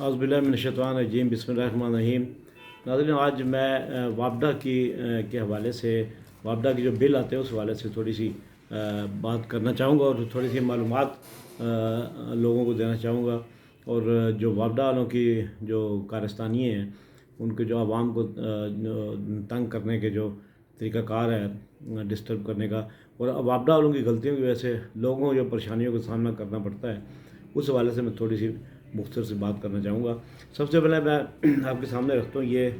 اعوذ باللہ من الشیطان الرجیم بسم اللہ الرحمن الرحیم۔ ناظرین، آج میں وابڈا کے حوالے سے وابڈا کی جو بل آتے ہیں اس حوالے سے تھوڑی سی بات کرنا چاہوں گا اور تھوڑی سی معلومات لوگوں کو دینا چاہوں گا، اور جو وابڈا والوں کی جو کارستانی ہیں ان کے جو عوام کو تنگ کرنے کے جو طریقہ کار ہے ڈسٹرب کرنے کا، اور وابڈا والوں کی غلطیوں کی وجہ سے لوگوں کو جو پریشانیوں کا سامنا کرنا پڑتا ہے اس حوالے سے میں تھوڑی سی مختصر سے بات کرنا چاہوں گا۔ سب سے پہلے میں آپ کے سامنے رکھتا ہوں یہ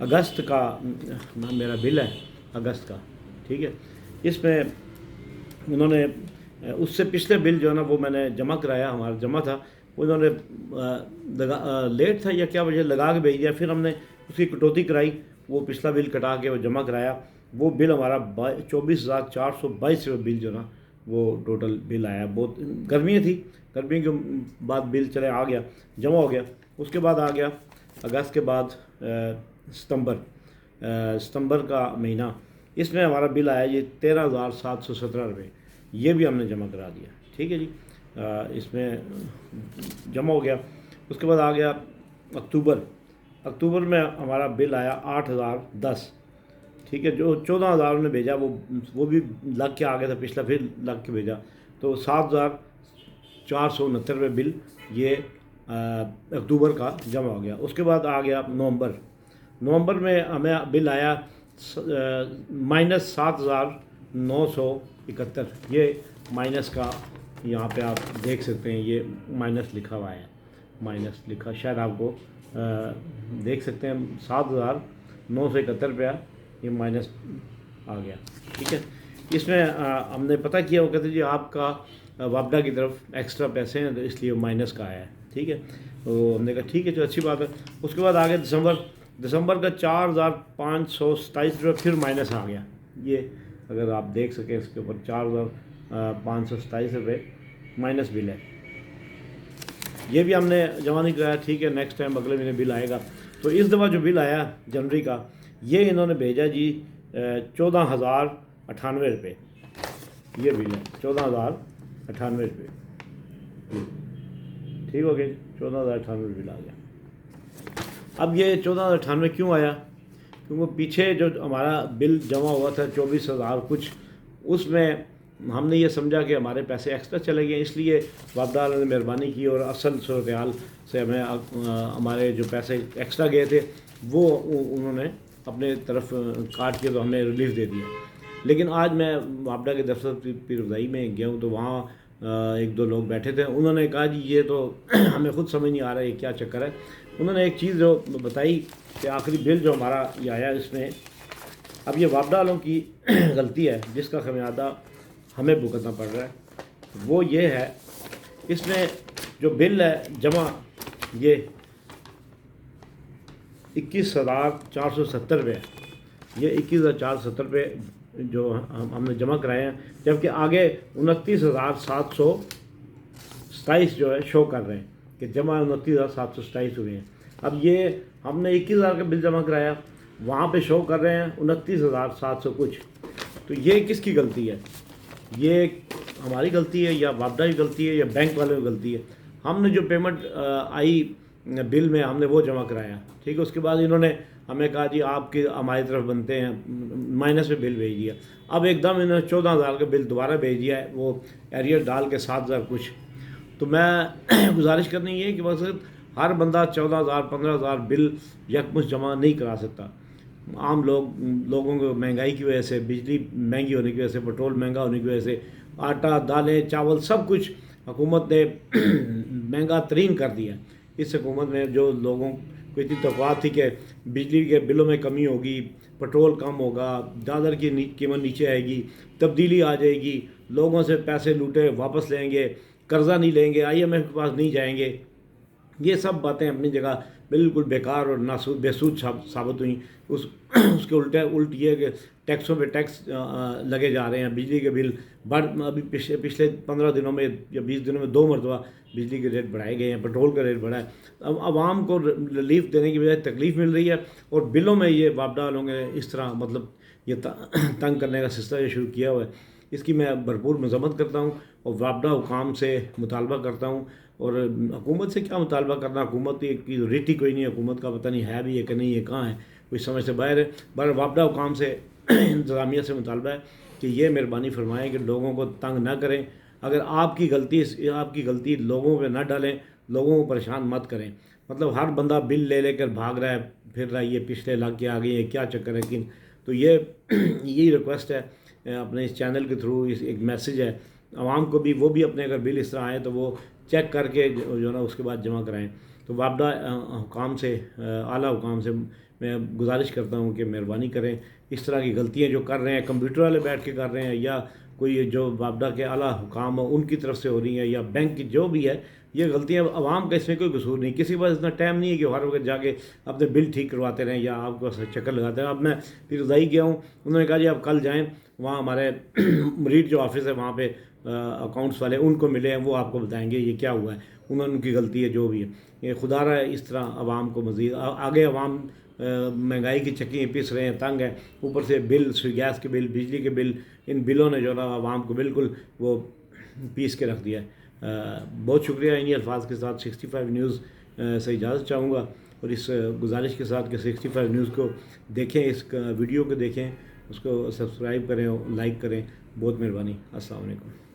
اگست کا میرا بل ہے، اگست کا، ٹھیک ہے۔ اس میں انہوں نے اس سے پچھلے بل جو ہے نا وہ میں نے جمع کرایا، ہمارا جمع تھا، وہ انہوں نے لیٹ تھا یا کیا وجہ لگا کے بھیج دیا، پھر ہم نے اس کی کٹوتی کرائی، وہ پچھلا بل کٹا کے وہ جمع کرایا، وہ بل ہمارا 24,422 روپے بل جو نا وہ ٹوٹل بل آیا۔ بہت گرمیاں تھی، گرمی کے بعد بل چلے آ گیا، جمع ہو گیا۔ اس کے بعد آ گیا اگست کے بعد ستمبر کا مہینہ، اس میں ہمارا بل آیا یہ 13,717 روپے، یہ بھی ہم نے جمع کرا دیا، ٹھیک ہے جی۔ اس میں جمع ہو گیا۔ اس کے بعد آ گیا اکتوبر میں ہمارا بل آیا 8,010، ٹھیک ہے۔ جو 14,000 نے بھیجا وہ بھی لگ کے آ گیا تھا، پچھلا پھر لگ کے بھیجا، تو 7,469 روپے بل یہ اکتوبر کا جمع ہو گیا۔ اس کے بعد آ گیا نومبر میں ہمیں بل آیا -7,971، یہ مائنس کا یہاں پہ آپ دیکھ سکتے ہیں، یہ مائنس لکھا ہوا ہے، مائنس لکھا شاید آپ کو دیکھ سکتے ہیں، 7,971 روپیہ یہ مائنس آ گیا، ٹھیک ہے۔ اس میں ہم نے پتہ کیا، وہ کہتے ہیں جی آپ کا وابڈا کی طرف ایکسٹرا پیسے ہیں تو اس لیے مائنس کا آیا ہے، ٹھیک ہے۔ تو ہم نے کہا ٹھیک ہے، جو اچھی بات ہے۔ اس کے بعد آ گیا دسمبر کا 4,527 روپے پھر مائنس آ گیا، یہ اگر آپ دیکھ سکیں اس کے اوپر 4,527 روپے مائنس بل ہے، یہ بھی ہم نے جمع نہیں کرایا، ٹھیک ہے۔ نیکسٹ ٹائم اگلے مہینے بل آئے گا۔ تو اس دفعہ جو بل آیا جنوری کا، یہ انہوں نے بھیجا جی 14,098 روپے، یہ بل ہے 14,098 روپے، ٹھیک ہو گیا، 14,098 بل آ گیا۔ اب یہ 14,098 کیوں آیا؟ کیونکہ پیچھے جو ہمارا بل جمع ہوا تھا 24,000 کچھ، اس میں ہم نے یہ سمجھا کہ ہمارے پیسے ایکسٹرا چلے گئے، اس لیے وابڈا والوں نے مہربانی کی اور اصل صورتحال سے ہمیں ہمارے جو پیسے ایکسٹرا گئے تھے وہ انہوں نے اپنے طرف کاٹ کے تو ہمیں ریلیف دے دیا۔ لیکن آج میں وابڈا کے دفتر پیرودائی میں گیا ہوں، تو وہاں ایک دو لوگ بیٹھے تھے، انہوں نے کہا جی یہ تو ہمیں خود سمجھ نہیں آ رہا ہے یہ کیا چکر ہے۔ انہوں نے ایک چیز جو بتائی کہ آخری بل جو ہمارا یہ آیا، اس میں اب یہ وابڈا والوں کی غلطی ہے جس کا خمیازہ ہمیں بھگتنا پڑ رہا ہے، وہ یہ ہے، اس میں جو بل ہے جمع یہ 21,470 روپے ہے، یہ 21,470 روپے جو ہم نے جمع کرائے ہیں، جبکہ آگے 29,727 جو ہے شو کر رہے ہیں کہ جمع 29,727 ہوئے ہیں۔ اب یہ ہم نے 21,000 کا بل جمع کرایا، وہاں پہ شو کر رہے ہیں 29,700 کچھ، تو یہ کس کی غلطی ہے؟ یہ ہماری غلطی ہے یا وابڈا کی غلطی ہے یا بینک والوں کی غلطی ہے؟ ہم نے جو پیمنٹ آئی بل میں ہم نے وہ جمع کرایا، ٹھیک ہے۔ اس کے بعد انہوں نے ہمیں کہا جی آپ کے ہماری طرف بنتے ہیں، مائنس میں بل بھیج دیا۔ اب ایک دم انہوں نے 14,000 کا بل دوبارہ بھیج دیا ہے، وہ ایریئر ڈال کے 7,000 کچھ۔ تو میں گزارش کرنی یہ ہے کہ بس ہر بندہ 14,000 15,000 بل یکمشت جمع نہیں کرا سکتا۔ عام لوگوں کو مہنگائی کی وجہ سے، بجلی مہنگی ہونے کی وجہ سے، پٹرول مہنگا ہونے کی وجہ سے، آٹا دالیں چاول سب کچھ حکومت نے مہنگا ترین کر دیا۔ اس حکومت میں جو لوگوں کو اتنی توقعات تھی کہ بجلی کے بلوں میں کمی ہوگی، پٹرول کم ہوگا، ڈالر کی قیمت نیچے آئے گی، تبدیلی آ جائے گی، لوگوں سے پیسے لوٹے واپس لیں گے، قرضہ نہیں لیں گے، IMF کے پاس نہیں جائیں گے، یہ سب باتیں اپنی جگہ بالکل بیکار اور بے سود ثابت ہوئیں۔ اس کے الٹ یہ کہ ٹیکسوں پہ ٹیکس لگے جا رہے ہیں، بجلی کے بل ابھی پچھلے 15 دنوں میں یا 20 دنوں میں 2 مرتبہ بجلی کے ریٹ بڑھائے گئے ہیں، پٹرول کا ریٹ بڑھا ہے۔ اب عوام کو ریلیف دینے کی بجائے تکلیف مل رہی ہے، اور بلوں میں یہ وابڈا والوں نے اس طرح مطلب یہ تنگ کرنے کا سلسلہ یہ شروع کیا ہوا ہے، اس کی میں بھرپور مذمت کرتا ہوں اور وابڈا حکام سے مطالبہ کرتا ہوں اور حکومت سے کیا مطالبہ کرنا، حکومت کی ریٹی کوئی نہیں ہے، حکومت کا پتہ نہیں ہے بھی ہے کہ نہیں ہے، کہاں ہے، کوئی سمجھ سے باہر ہے۔ بہر وابڈہ حکام سے انتظامیہ سے مطالبہ ہے کہ یہ مہربانی فرمائیں کہ لوگوں کو تنگ نہ کریں، اگر آپ کی غلطی لوگوں پہ نہ ڈالیں، لوگوں کو پریشان مت کریں۔ مطلب ہر بندہ بل لے لے کر بھاگ رہا ہے، پھر رہا ہے، یہ پچھلے لگ کے آ گئی ہے، کیا چکر ہے کن۔ تو یہی ریکویسٹ ہے اپنے اس چینل کے تھرو، ایک میسیج ہے عوام کو بھی، وہ بھی اپنے اگر بل اس طرح آئے تو وہ چیک کر کے جو نا اس کے بعد جمع کرائیں۔ تو وابڈہ حکام سے، اعلیٰ حکام سے میں گزارش کرتا ہوں کہ مہربانی کریں، اس طرح کی غلطیاں جو کر رہے ہیں، کمپیوٹر والے بیٹھ کے کر رہے ہیں، یا کوئی جو وابڈہ کے اعلیٰ حکام ان کی طرف سے ہو رہی ہیں، یا بینک کی جو بھی ہے، یہ غلطیاں عوام کا اس میں کوئی قصور نہیں، کسی پاس اتنا ٹائم نہیں ہے کہ ہر وقت جا کے اپنے بل ٹھیک کرواتے رہیں یا آپ کو چکر لگاتے ہیں۔ اب میں پھر رضائی گیا ہوں، انہوں نے کہا جی آپ کل جائیں، وہاں ہمارے مریڈ جو آفس ہے وہاں پہ اکاؤنٹس والے، ان کو ملے ہیں، وہ آپ کو بتائیں گے یہ کیا ہوا ہے، ان کی غلطی ہے جو بھی ہے۔ یہ خدا رہا ہے اس طرح عوام کو مزید آگے، عوام مہنگائی کی چکیں پیس رہے ہیں، تنگ ہیں، اوپر سے بل، گیس کے بل، بجلی کے بل، ان بلوں نے جو نا عوام کو بالکل وہ پیس کے رکھ دیا ہے۔ بہت شکریہ، انہی الفاظ کے ساتھ 65 نیوز سے اجازت چاہوں گا، اور اس گزارش کے ساتھ کہ 65 نیوز کو دیکھیں، اس ویڈیو کو دیکھیں، اس کو سبسکرائب کریں اور لائک کریں، بہت مہربانی۔ السلام علیکم۔